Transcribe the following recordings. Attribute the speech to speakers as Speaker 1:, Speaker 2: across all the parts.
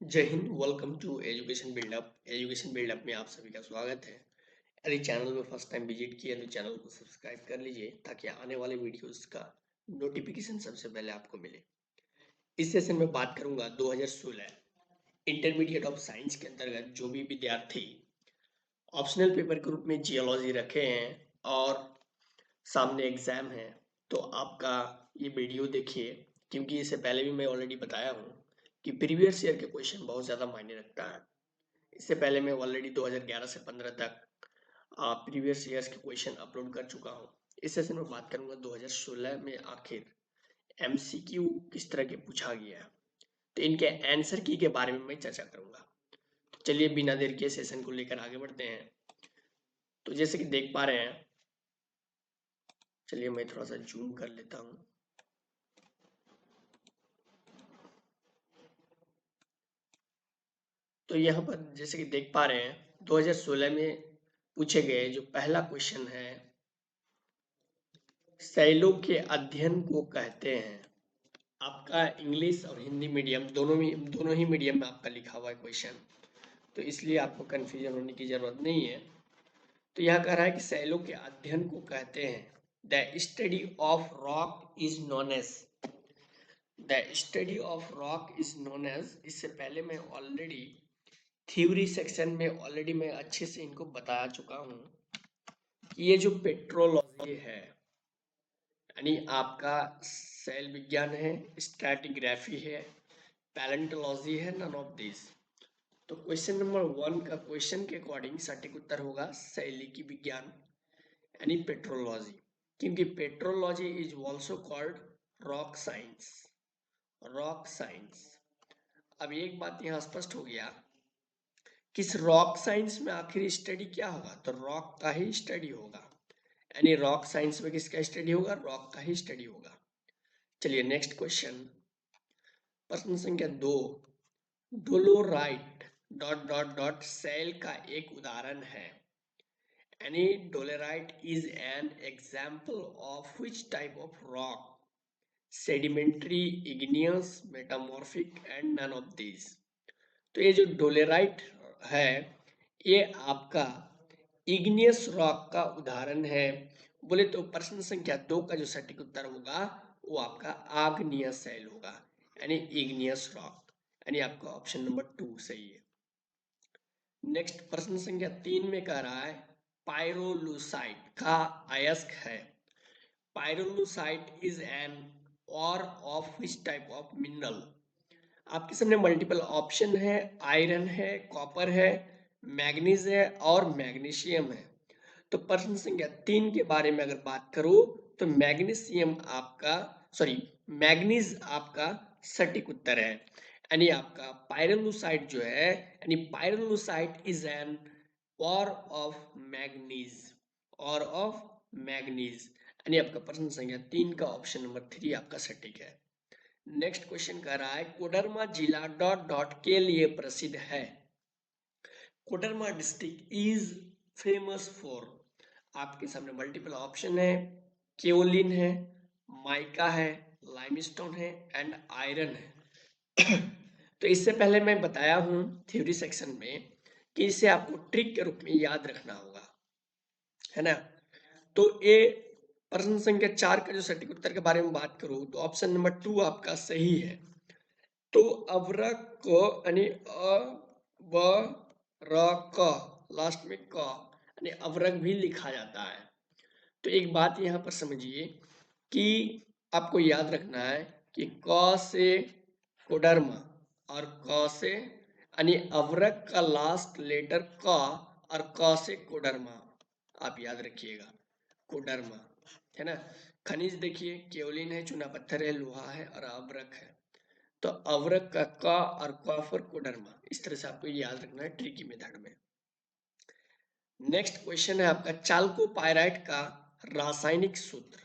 Speaker 1: जय हिंद। Welcome to education buildup. Education buildup में आप सभी का स्वागत है। यदि चैनल में फर्स्ट टाइम विजिट किया तो चैनल को सब्सक्राइब कर लीजिए ताकि आने वाले वीडियोस का नोटिफिकेशन सबसे पहले आपको मिले। इस सेशन में बात करूंगा 2016 इंटरमीडिएट ऑफ साइंस के अंतर्गत जो भी विद्यार्थी ऑप्शनल पेपर के रूप में जियोलॉजी रखे हैं और सामने एग्जाम है तो आपका ये वीडियो देखिए, क्योंकि इससे पहले भी मैं ऑलरेडी बताया हूँ कि प्रीवियस ईयर के क्वेश्चन बहुत ज़्यादा मायने रखता है। इससे पहले मैं ऑलरेडी 2011 से 15 तक प्रीवियस ईयर्स के क्वेश्चन अपलोड कर चुका हूँ। इस सेशन में बात करूंगा 2016 में आखिर एमसीक्यू किस तरह के पूछा गया है, तो इनके आंसर की के बारे में मैं चर्चा करूंगा। तो चलिए बिना देर के सेशन को लेकर आगे बढ़ते हैं। तो जैसे कि देख पा रहे हैं, चलिए मैं थोड़ा सा जूम कर लेता हूँ। तो यहाँ पर जैसे कि देख पा रहे हैं 2016 में पूछे गए जो पहला क्वेश्चन है, शैलों के अध्ययन को कहते हैं। आपका इंग्लिश और हिंदी मीडियम दोनों ही मीडियम में आपका लिखा हुआ है क्वेश्चन, तो इसलिए आपको कंफ्यूजन होने की जरूरत नहीं है। तो यह कह रहा है कि शैलों के अध्ययन को कहते हैं the study of rock is known as. The study of rock is known as, इससे पहले मैं ऑलरेडी थ्योरी सेक्शन में ऑलरेडी मैं अच्छे से इनको बता चुका हूँ कि ये जो पेट्रोलॉजी है यानी आपका सेल विज्ञान है, स्ट्रैटिग्राफी है, पैलेंटोलॉजी है, नन ऑफ दिस। तो क्वेश्चन नंबर 1 का क्वेश्चन के अकॉर्डिंग सटीक उत्तर होगा शैलिकी विज्ञान यानी पेट्रोलॉजी, क्योंकि petrology is also called rock science. Rock science. अब एक बात यहाँ स्पष्ट हो गया कि इस रॉक साइंस में आखिर स्टडी क्या होगा, तो रॉक का ही स्टडी होगा। यानी रॉक साइंस में किसका स्टडी होगा, रॉक का ही स्टडी होगा। चलिए नेक्स्ट क्वेश्चन, प्रश्न संख्या 2, dolerite dot dot dot sill का एक उदाहरण है। यानी dolerite is an example of which type of rock, sedimentary, igneous, metamorphic and none of this. तो ये जो डोलेराइट है ये आपका इग्नियस रॉक का उदाहरण है। बोले तो प्रश्न संख्या 2 का जो सटीक उत्तर होगा वो आपका आग्नेय शैल होगा, यानी इग्नियस रॉक, यानी आपका ऑप्शन नंबर 2 सही है। नेक्स्ट प्रश्न संख्या 3 में कह रहा है पायरोलुसाइट का अयस्क है। पायरोलुसाइट इज एन और of which type of mineral. आपके सामने मल्टीपल ऑप्शन है, आयरन है, कॉपर है, मैग्नीज है और मैग्नीशियम है। तो प्रश्न संख्या 3 के बारे में अगर बात करूं तो मैग्नीशियम आपका सॉरी मैग्नीज आपका सटीक उत्तर है। यानी आपका पायरोलुसाइट जो है, यानी पायरोलुसाइट इज एन और ऑफ मैग्नीज, और ऑफ मैग्नीज, यानी आपका प्रश्न संख्या 3 का ऑप्शन नंबर 3 आपका सटीक है। नेक्स्ट क्वेश्चन कह रहा है कोडरमा जिला डॉट डॉट के लिए प्रसिद्ध है। Koderma district is famous for, आपके सामने मल्टीपल ऑप्शन है, केओलिन है, माइका है, लाइमस्टोन है एंड आयरन है। तो इससे पहले मैं बताया हूं थ्योरी सेक्शन में कि इसे आपको ट्रिक के रूप में याद रखना होगा, है ना। तो ये प्रश्न संख्या 4 का जो सटीक उत्तर के बारे में बात करूं तो ऑप्शन नंबर 2 आपका सही है। तो अवरक को यानी अ ब र क लास्ट में क यानी अवरक भी लिखा जाता है। तो एक बात यहाँ पर समझिए कि आपको याद रखना है कि क से कोडर्मा और क से यानी अवरक का लास्ट लेटर क और क से कोडर्मा, आप याद रखिएगा कोडर्मा, है ना। खनिज देखिए केओलिन है, चूना पत्थर है, लोहा है और अवरक है। तो अवरक का क और क फॉर कोडर्मा, इस तरह से आपको याद रखना है ट्रिकी मेथड में। नेक्स्ट क्वेश्चन है आपका चाल्कोपाइराइट का रासायनिक सूत्र,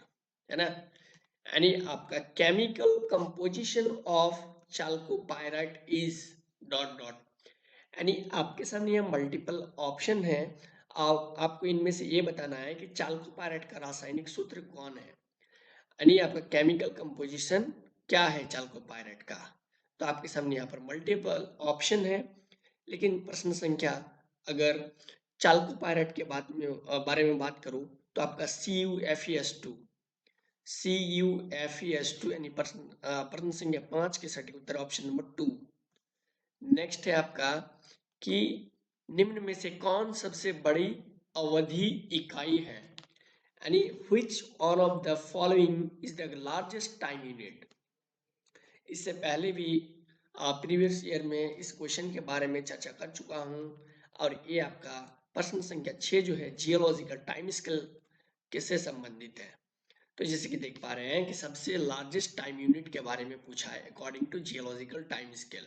Speaker 1: है ना। यानी आपका chemical composition of chalcopyrite is dot dot, यानी आपके सामने यह मल्टीपल ऑप्शन है। आपको इनमें से ये बताना है कि चाल्कोपाइराइट का रासायनिक सूत्र कौन है, यानी आपका केमिकल कंपोजिशन क्या है चाल्कोपाइराइट का। तो आपके सामने यहाँ पर मल्टीपल ऑप्शन है, लेकिन प्रश्न संख्या अगर चालको पायलट के बारे में बात करूं तो आपका CUFES2 यानी प्रश्न संख्या 5 के सटीक उत्तर ऑप्शन नंबर 2। नेक्स्ट है आपका कि निम्न में से कौन सबसे बड़ी अवधि इकाई है, यानी which one of the following is the largest time unit। इससे पहले भी प्रीवियस ईयर में इस क्वेश्चन के बारे में चर्चा कर चुका हूं, और ये आपका प्रश्न संख्या 6 जो है जियोलॉजिकल टाइम स्केल किससे संबंधित है। तो जैसे कि देख पा रहे हैं कि सबसे लार्जेस्ट टाइम यूनिट के बारे में पूछा है according to geological time scale.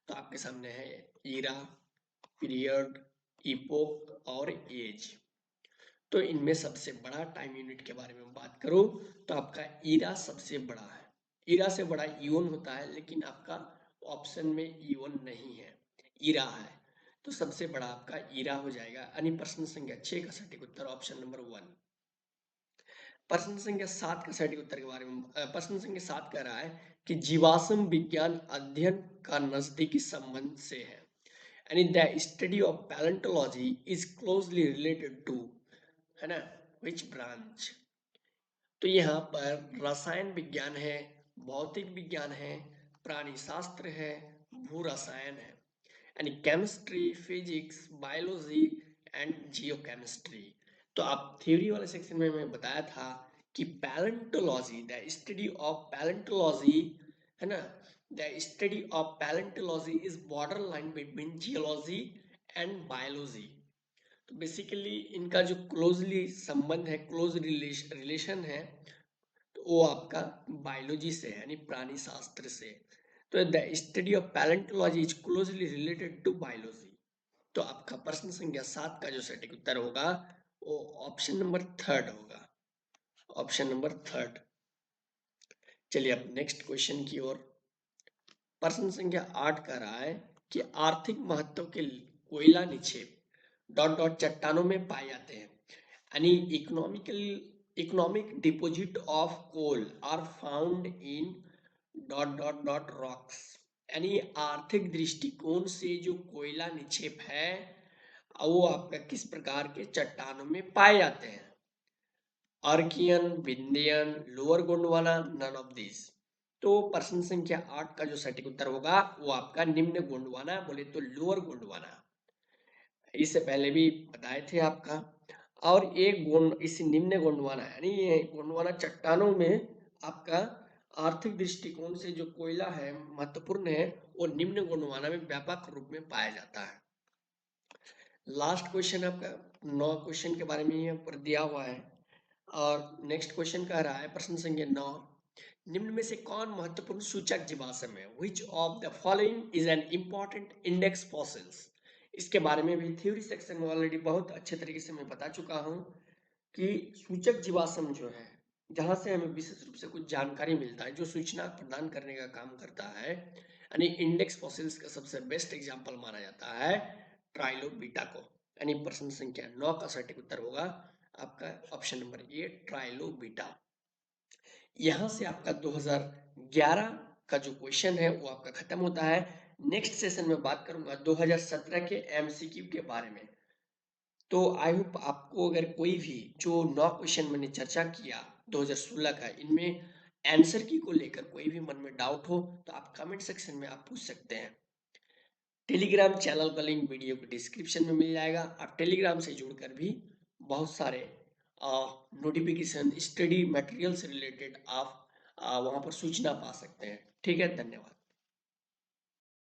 Speaker 1: तो आपके सामने है ईरा, पीरियड, इपोक और एज। तो इनमें सबसे बड़ा टाइम यूनिट के बारे में बात करूं तो आपका ईरा सबसे बड़ा है। ईरा से बड़ा ईवन होता है, लेकिन आपका ऑप्शन में ईवन नहीं है, ईरा है। तो सबसे बड़ा आपका ईरा हो जाएगा, यानी प्रश्न संख्या 6 का सटीक उत्तर ऑप्शन नंबर 1। प्रश्न संख्या 7 का सटीक उत्तर के बारे में प्रश्न संख्या 7 कह रहा है कि जीवाश्म विज्ञान अध्ययन का नजदीकी संबंध से है, यानी the study of palaeontology is closely related to, है ना, विच ब्रांच। तो यहाँ पर रसायन विज्ञान है, भौतिक विज्ञान है, प्राणी शास्त्र है, भू रसायन है, यानी chemistry, physics, biology and geochemistry. तो आप थ्योरी वाले सेक्शन में मैं बताया था कि palaeontology, the study of palaeontology, है ना, the study of palaeontology is border line between geology and biology. तो बेसिकली इनका जो क्लोजली संबंध है, क्लोज रिलेशन है, तो वो आपका बायोलॉजी से है, यानी प्राणी शास्त्र से। तो the study of palaeontology is closely related to biology. तो आपका प्रश्न संख्या 7 का जो सटीक उत्तर होगा वो ऑप्शन नंबर 3 होगा, ऑप्शन नंबर 3। चलिए अब नेक्स्ट क्वेश्चन की ओर। प्रश्न संख्या 8 कह रहा है कि आर्थिक महत्व के कोयला निक्षेप डॉट डॉट चट्टानों में पाए जाते हैं, यानी economic deposit of coal are found in dot dot dot rocks, यानी आर्थिक दृष्टिकोण से जो कोयला निक्षेप है वो आपका किस प्रकार के चट्टानों में पाए जाते हैं। Archaean, Vindhyan, lower Gondwana, none of this. तो प्रश्न संख्या 8 का जो सटीक उत्तर होगा वो आपका निम्न गोंडवाना, बोले तो लोअर गोंडवाना। इससे पहले भी बताए थे आपका। और एक इस निम्न गोंडवाना, यानी ये गोंडवाना चट्टानों में आपका आर्थिक दृष्टिकोण से जो कोयला है महत्वपूर्ण है, वो निम्न गोंडवाना में व्यापक रूप में पाया जाता है। लास्ट क्वेश्चन आपका 9 क्वेश्चन के बारे में यहाँ पर दिया हुआ है, और नेक्स्ट क्वेश्चन कह रहा है प्रश्न संख्या 9, निम्न में से कौन महत्वपूर्ण सूचक जीवाश्म है, which of the following is an important index fossils. इसके बारे में भी थ्योरी सेक्शन में ऑलरेडी बहुत अच्छे तरीके से मैं बता चुका हूं कि सूचक जीवाश्म जो है, जहां से हमें विशेष रूप से कुछ जानकारी मिलता है, जो सूचना प्रदान करने का काम करता है, यानी इंडेक्स फॉसिल्स का सबसे बेस्ट एग्जांपल माना जाता है ट्राइलोबिटा को। यानी प्रश्न संख्या 9 का सटीक उत्तर होगा आपका ऑप्शन नंबर ए, ट्राइलोबिटा। यहां से आपका 2011 का जो क्वेश्चन है वो आपका खत्म होता है। नेक्स्ट सेशन में बात करूंगा 2017 के एमसीक्यू के बारे में। तो आई होप आपको अगर कोई भी जो 9 क्वेश्चन मैंने चर्चा किया 2016 का, इनमें आंसर की को लेकर कोई भी मन में डाउट हो तो आप कमेंट सेक्शन में आप पूछ सकते हैं। टेलीग्राम चैनल का लिंक वीडियो के डिस्क्रिप्शन में मिल जाएगा। आप टेलीग्राम से जुड़कर भी बहुत सारे नोटिफिकेशन, स्टडी मटेरियल से रिलेटेड आप वहां पर सूचना पा सकते हैं। ठीक है, धन्यवाद।